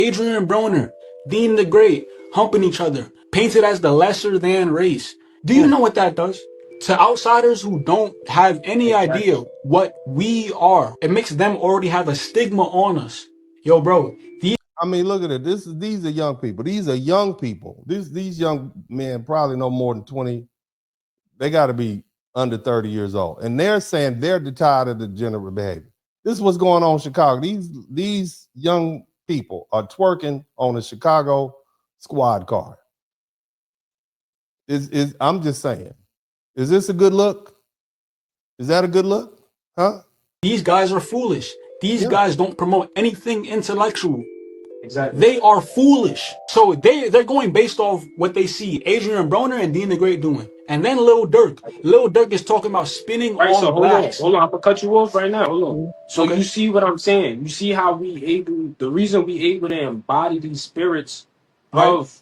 Adrian Broner, Dean the Great, humping each other, painted as the lesser than race. Do you know what that does? To outsiders who don't have any idea Exactly. what we are, it makes them already have a stigma on us. Yo, bro, these I mean, look at it. These are young people. These are young people. These young men probably no more than 20. They got to be under 30 years old. And they're saying they're tired of the degenerate behavior. This is what's going on in Chicago. These young people are twerking on a Chicago squad car. I'm just saying. Is this a good look? Is that a good look? Huh? these guys are foolish. These Yeah. guys don't promote anything intellectual. Exactly. They are foolish. So they're going based off what they see Adrian Broner and Dean the Great doing. And then Lil Durk. Lil Durk is talking about spinning Right, so on hold on, blacks. hold on. I'm gonna cut you off right now. Hold on. So you Okay. see what I'm saying? You see how the reason we able to embody these spirits Right? of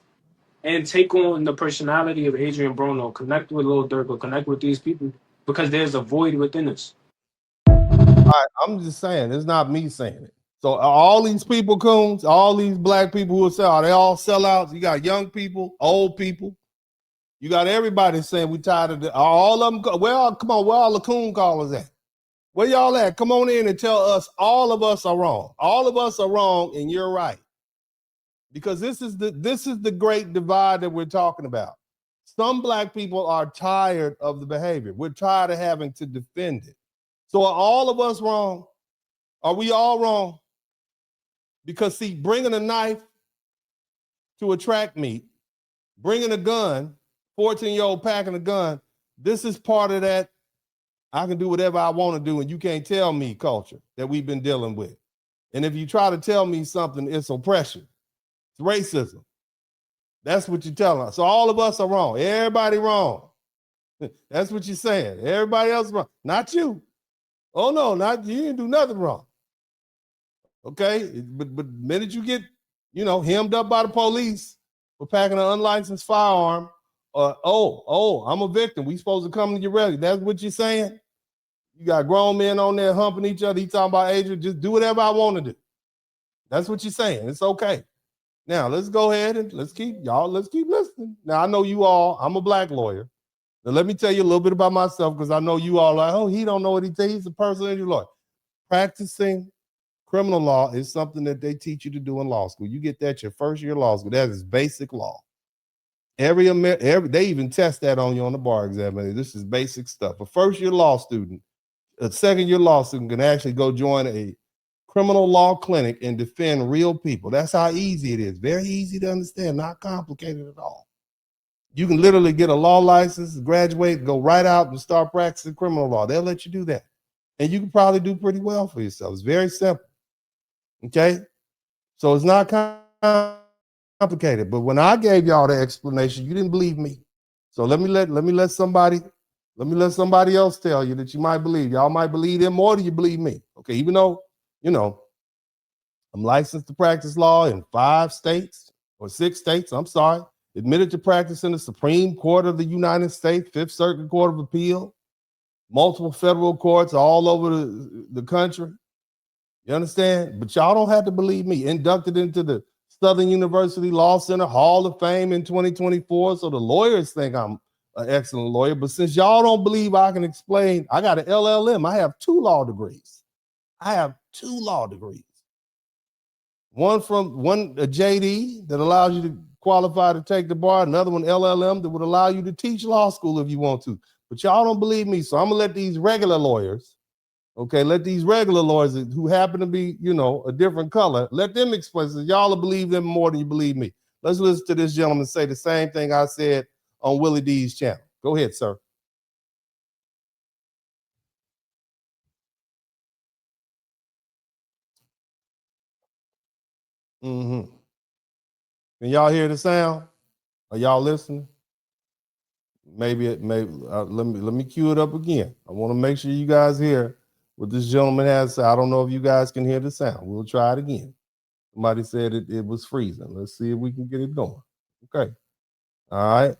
and take on the personality of Adrian Brono, connect with Lil Durk, or connect with these people because there's a void within us. I'm just saying, it's not me saying it. So all these people, coons, all these black people who sell, are they all sellouts? You got young people, old people. You got everybody saying we tired of all of them. Well, come on, where all the coon callers at? Where y'all at? Come on in and tell us all of us are wrong. All of us are wrong, and you're right. Because this is the great divide that we're talking about. Some black people are tired of the behavior. We're tired of having to defend it. So are all of us wrong? Are we all wrong? Because see, bringing a knife to a track meet, bringing a gun, 14-year-old packing a gun, this is part of that I can do whatever I want to do and you can't tell me culture that we've been dealing with. And if you try to tell me something, it's oppression. It's racism. That's what you're telling us. So all of us are wrong. Everybody wrong. That's what you're saying. Everybody else wrong. Not you. Oh no, not you didn't do nothing wrong. Okay, but the minute you get, hemmed up by the police for packing an unlicensed firearm, I'm a victim. We supposed to come to your rally. That's what you're saying. You got grown men on there humping each other. He talking about Adrian, just do whatever I want to do. That's what you're saying. It's okay. Now let's go ahead and let's keep listening. Now I know you all. I'm a black lawyer. Now let me tell you a little bit about myself because I know you all are like, oh, he don't know what he thinks. He's a personal injury lawyer. Practicing criminal law is something that they teach you to do in law school. You get that your first year of law school. That is basic law. They even test that on you on the bar exam. This is basic stuff. A first year law student, a second year law student can actually go join a criminal law clinic and defend real people. That's how easy it is. Very easy to understand, not complicated at all. You can literally get a law license, graduate, go right out and start practicing criminal law. They'll let you do that. And you can probably do pretty well for yourself. It's very simple. Okay? So it's not complicated. But when I gave y'all the explanation, you didn't believe me. So let me let somebody else tell you that you might believe. Y'all might believe them more than you believe me. Okay, even though, I'm licensed to practice law in 5 states or 6 states, I'm sorry. Admitted to practice in the Supreme Court of the United States, Fifth Circuit Court of Appeal, multiple federal courts all over the country. You understand? But y'all don't have to believe me. Inducted into the Southern University Law Center Hall of Fame in 2024. So the lawyers think I'm an excellent lawyer. But since y'all don't believe I can explain, I got an LLM. I have 2 law degrees. I have 2 law degrees. One a JD that allows you to qualify to take the bar. Another one, LLM, that would allow you to teach law school if you want to. But y'all don't believe me. So I'm going to let these regular lawyers, let these regular lawyers who happen to be, a different color, let them explain. So y'all will believe them more than you believe me. Let's listen to this gentleman say the same thing I said on Willie D's channel. Go ahead, sir. Mm-hmm. Can y'all hear the sound? Are y'all listening? Maybe let me cue it up again. I want to make sure you guys hear what this gentleman has to say. I don't know if you guys can hear the sound. We'll try it again. Somebody said it was freezing. Let's see if we can get it going. Okay. All right.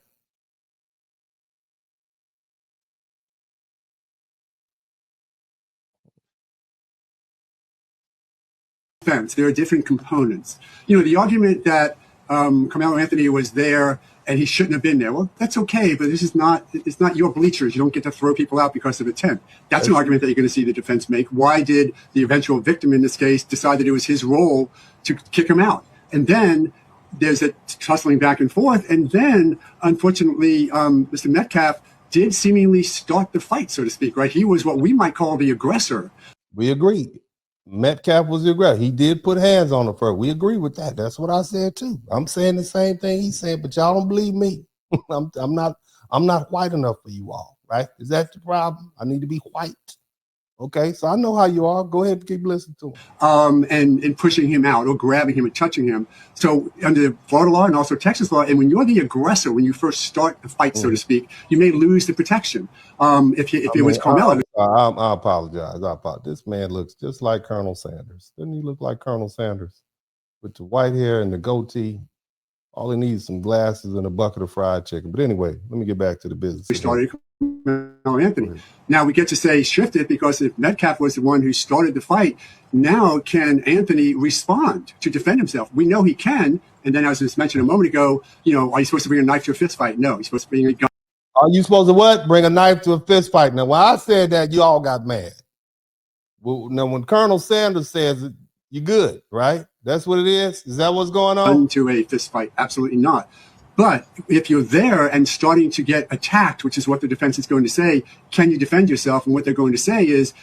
defense. There are different components. You know, the argument that Carmelo Anthony was there and he shouldn't have been there. Well, that's okay, but it's not your bleachers. You don't get to throw people out because of intent. That's an argument that you're going to see the defense make. Why did the eventual victim in this case decide that it was his role to kick him out? And then there's a tussling back and forth. And then, unfortunately, Mr. Metcalf did seemingly start the fight, so to speak, right? He was what we might call the aggressor. We agree. Metcalf was the aggressor. He did put hands on her first. We agree with that. That's what I said too. I'm saying the same thing he said, but y'all don't believe me. I'm not white enough for you all, right? Is that the problem? I need to be white. Okay, so I know how you are. Go ahead and keep listening to him. And pushing him out or grabbing him and touching him. So under Florida law and also Texas law, and when you're the aggressor, when you first start the fight, so to speak, you may lose the protection. If it was Carmelo. I apologize. This man looks just like Colonel Sanders. Doesn't he look like Colonel Sanders? With the white hair and the goatee. All he needs is some glasses and a bucket of fried chicken. But anyway, let me get back to the business. We started Anthony. Now we get to say shift it because if Metcalf was the one who started the fight, now can Anthony respond to defend himself? We know he can. And then as was mentioned a moment ago, you know, are you supposed to bring a knife to a fist fight? No, you're supposed to bring a gun. Are you supposed to what? Bring a knife to a fist fight. Now, when I said that, you all got mad. Well, now, when Colonel Sanders says it, you're good, right? That's what it is? Is that what's going on? To a fist fight? Absolutely not. But if you're there and starting to get attacked, which is what the defense is going to say, can you defend yourself? And what they're going to say is,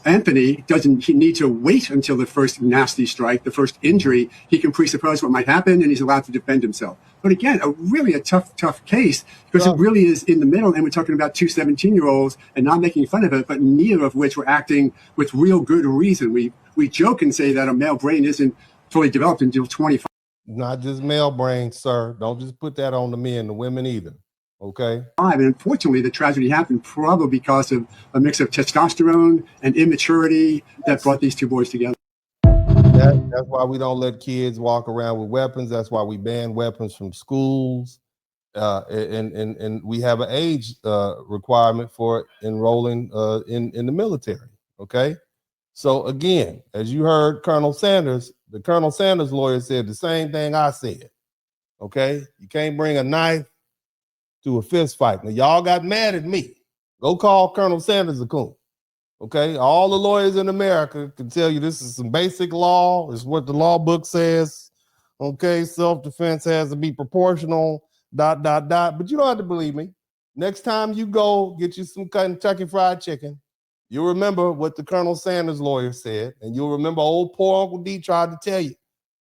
Anthony doesn't he need to wait until the first nasty strike, the first injury. He can presuppose what might happen, and he's allowed to defend himself. But again, a tough case because it really is in the middle, and we're talking about two 17-year-olds and not making fun of it, but neither of which were acting with real good reason. We joke and say that a male brain isn't fully developed until 25. Not just male brain, sir. Don't just put that on the men, the women either. Okay. And unfortunately, the tragedy happened probably because of a mix of testosterone and immaturity that brought these two boys together. That's why we don't let kids walk around with weapons. That's why we ban weapons from schools. And we have an age requirement for enrolling in the military. Okay. So again, as you heard Colonel Sanders, the Colonel Sanders lawyer said the same thing I said. Okay. You can't bring a knife to a fist fight. Now, y'all got mad at me. Go call Colonel Sanders a coon. Okay, all the lawyers in America can tell you this is some basic law. It's what the law book says. Okay, self-defense has to be proportional, ... But you don't have to believe me. Next time you go get you some Kentucky Fried Chicken, you'll remember what the Colonel Sanders lawyer said, and you'll remember old poor Uncle D tried to tell you.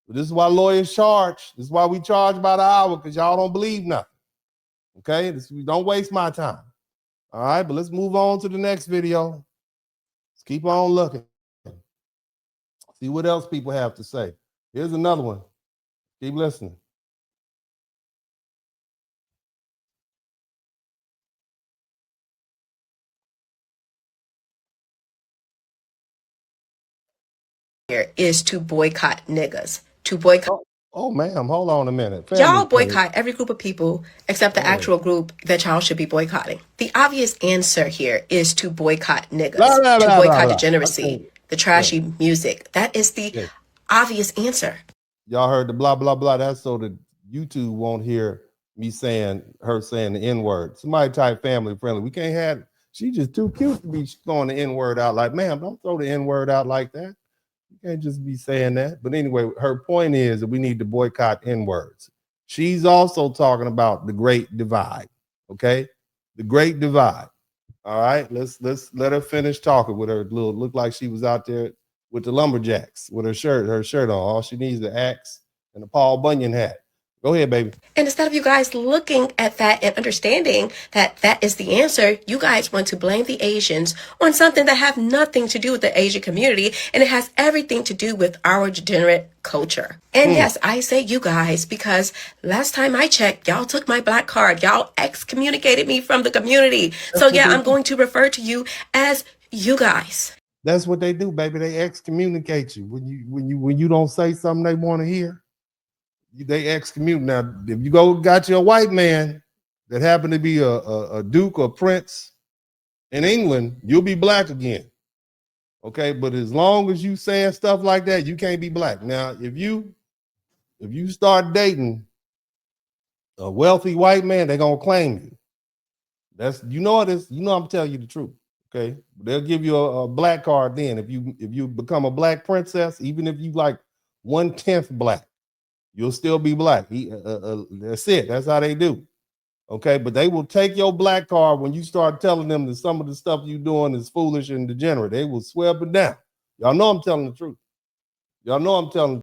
But this is why lawyers charge. This is why we charge by the hour, because y'all don't believe nothing. Okay, don't waste my time. All right, but let's move on to the next video. Let's keep on looking. See what else people have to say. Here's another one. Keep listening. Here is to boycott niggas. To boycott. Oh, ma'am, hold on a minute. Y'all boycott every group of people except the actual group that y'all should be boycotting. The obvious answer here is to boycott niggas, to boycott degeneracy, the trashy music. That is the obvious answer. Y'all heard the blah, blah, blah. That's so that YouTube won't hear me saying the N-word. Somebody type family friendly. We can't have, she's just too cute to be throwing the N-word out like, ma'am, don't throw the N-word out like that. You can't just be saying that. But anyway, her point is that we need to boycott N-words. She's also talking about the Great Divide. Okay, the Great Divide. All right, let's let her finish talking with her little. Look like she was out there with the lumberjacks with her shirt on. All she needs is an axe and a Paul Bunyan hat. Go ahead, baby. And instead of you guys looking at that and understanding that that is the answer, you guys want to blame the Asians on something that have nothing to do with the Asian community, and it has everything to do with our degenerate culture. And yes, I say you guys because last time I checked, y'all took my black card. Y'all excommunicated me from the community. So yeah, I'm going to refer to you as you guys. That's what they do, baby. They excommunicate you when you don't say something they want to hear. They excommunicate. Now, if you got you a white man that happened to be a duke or prince in England, you'll be black again. Okay, but as long as you saying stuff like that, you can't be black. Now, if you start dating a wealthy white man, they're gonna claim you. That's I'm telling you the truth. Okay, they'll give you a black card then if you become a black princess, even if you like 1/10 black, you'll still be black. That's it. That's how they do. Okay, but they will take your black card when you start telling them that some of the stuff you doing is foolish and degenerate. They will swear up and down. Y'all know I'm telling the truth. Y'all know I'm telling